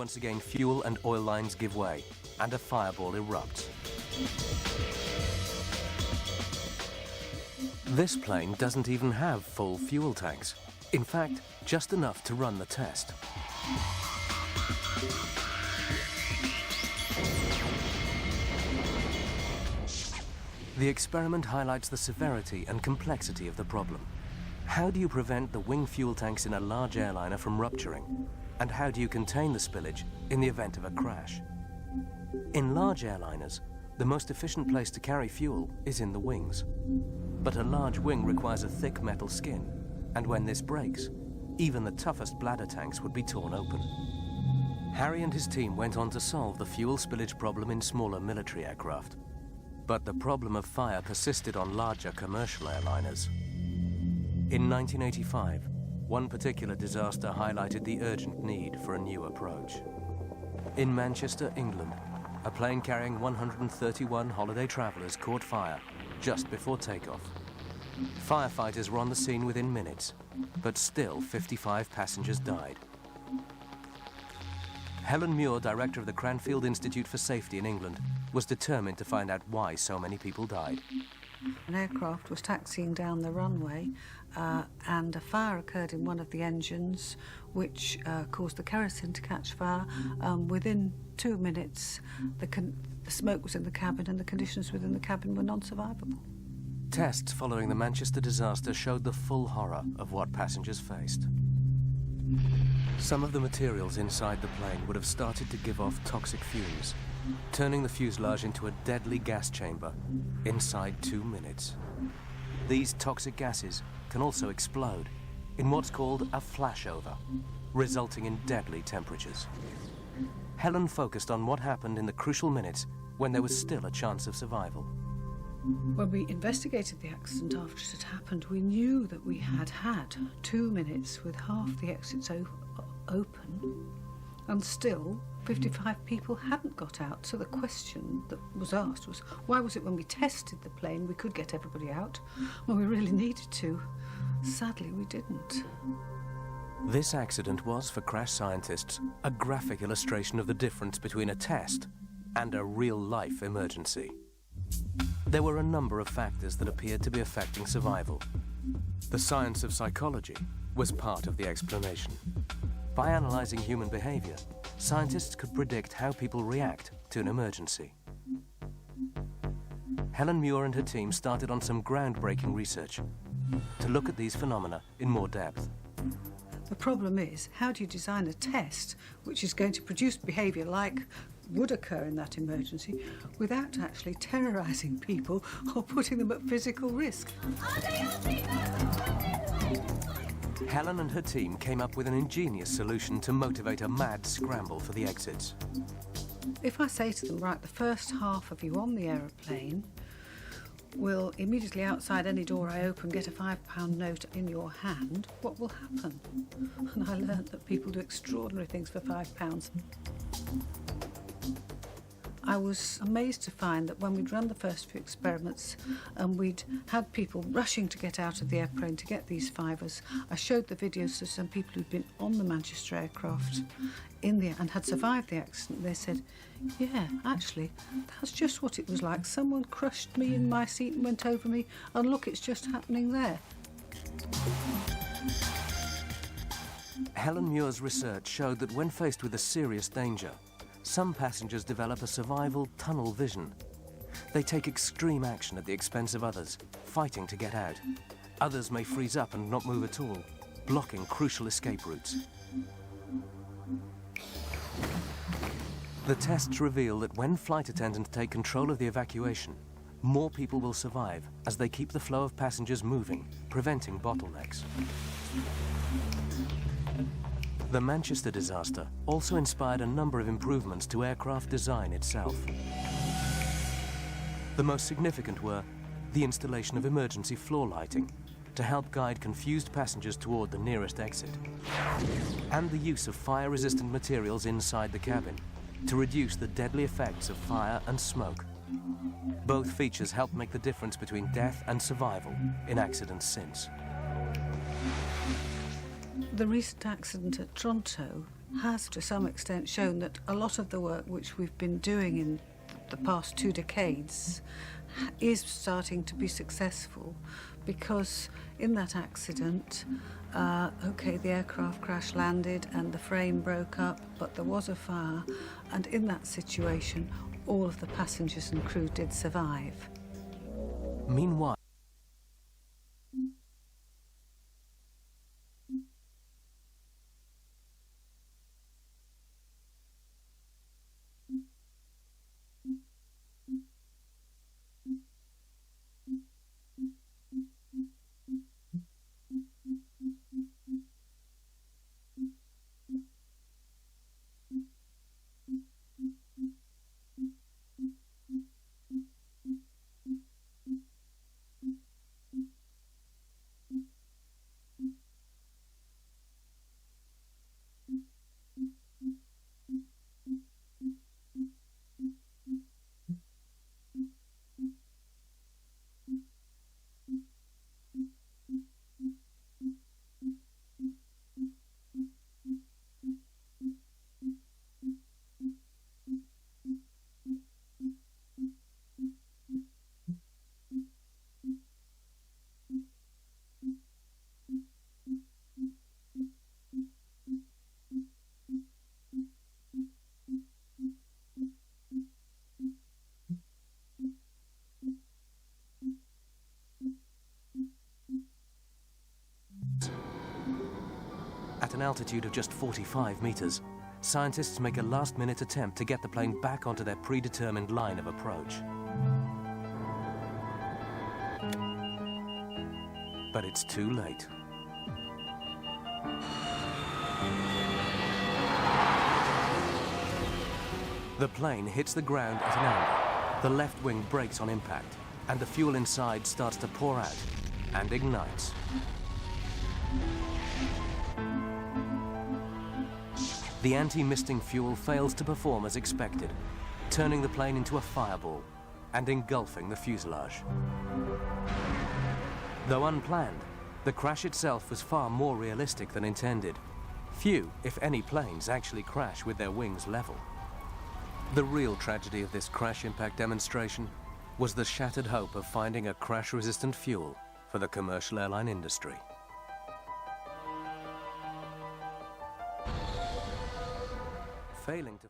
once again, fuel and oil lines give way, and a fireball erupts. This plane doesn't even have full fuel tanks. In fact, just enough to run the test. The experiment highlights the severity and complexity of the problem. How do you prevent the wing fuel tanks in a large airliner from rupturing? And how do you contain the spillage in the event of a crash? In large airliners, the most efficient place to carry fuel is in the wings. But a large wing requires a thick metal skin, and when this breaks, even the toughest bladder tanks would be torn open. Harry and his team went on to solve the fuel spillage problem in smaller military aircraft. But the problem of fire persisted on larger commercial airliners. In 1985, one particular disaster highlighted the urgent need for a new approach. In Manchester, England, a plane carrying 131 holiday travelers caught fire just before takeoff. Firefighters were on the scene within minutes, but still 55 passengers died. Helen Muir, director of the Cranfield Institute for Safety in England, was determined to find out why so many people died. An aircraft was taxiing down the runway and a fire occurred in one of the engines which caused the kerosene to catch fire. Within 2 minutes, the smoke was in the cabin and the conditions within the cabin were non-survivable. Tests following the Manchester disaster showed the full horror of what passengers faced. Some of the materials inside the plane would have started to give off toxic fumes, turning the fuselage into a deadly gas chamber inside 2 minutes. These toxic gases can also explode in what's called a flashover, resulting in deadly temperatures. Helen focused on what happened in the crucial minutes when there was still a chance of survival. When we investigated the accident after it had happened, we knew that we had had 2 minutes with half the exits open, and still 55 people hadn't got out. So the question that was asked was, why was it when we tested the plane we could get everybody out when we really needed to? Sadly, we didn't. This accident was, for crash scientists, a graphic illustration of the difference between a test and a real-life emergency. There were a number of factors that appeared to be affecting survival. The science of psychology was part of the explanation. By analyzing human behavior, scientists could predict how people react to an emergency. Helen Muir and her team started on some groundbreaking research to look at these phenomena in more depth. The problem is, how do you design a test which is going to produce behavior like would occur in that emergency without actually terrorizing people or putting them at physical risk? Helen and her team came up with an ingenious solution to motivate a mad scramble for the exits. If I say to them, right, the first half of you on the aeroplane will immediately outside any door I open get a £5 note in your hand, what will happen? And I learned that people do extraordinary things for £5. I was amazed to find that when we'd run the first few experiments and we'd had people rushing to get out of the airplane to get these fivers, I showed the videos to some people who'd been on the Manchester aircraft and had survived the accident. They said, yeah, actually, that's just what it was like. Someone crushed me in my seat and went over me, and look, it's just happening there. Helen Muir's research showed that when faced with a serious danger, some passengers develop a survival tunnel vision. They take extreme action at the expense of others, fighting to get out. Others may freeze up and not move at all, blocking crucial escape routes. The tests reveal that when flight attendants take control of the evacuation, more people will survive as they keep the flow of passengers moving, preventing bottlenecks. The Manchester disaster also inspired a number of improvements to aircraft design itself. The most significant were the installation of emergency floor lighting to help guide confused passengers toward the nearest exit, and the use of fire-resistant materials inside the cabin to reduce the deadly effects of fire and smoke. Both features helped make the difference between death and survival in accidents since. The recent accident at Toronto has to some extent shown that a lot of the work which we've been doing in the past 2 decades is starting to be successful, because in that accident, okay, the aircraft crash landed and the frame broke up, but there was a fire, and in that situation all of the passengers and crew did survive. Meanwhile, at an altitude of just 45 meters, scientists make a last-minute attempt to get the plane back onto their predetermined line of approach. But it's too late. The plane hits the ground at an angle. The left wing brakes on impact, and the fuel inside starts to pour out and ignites. The anti-misting fuel fails to perform as expected, turning the plane into a fireball and engulfing the fuselage. Though unplanned, the crash itself was far more realistic than intended. Few, if any, planes actually crash with their wings level. The real tragedy of this crash impact demonstration was the shattered hope of finding a crash-resistant fuel for the commercial airline industry. Failing to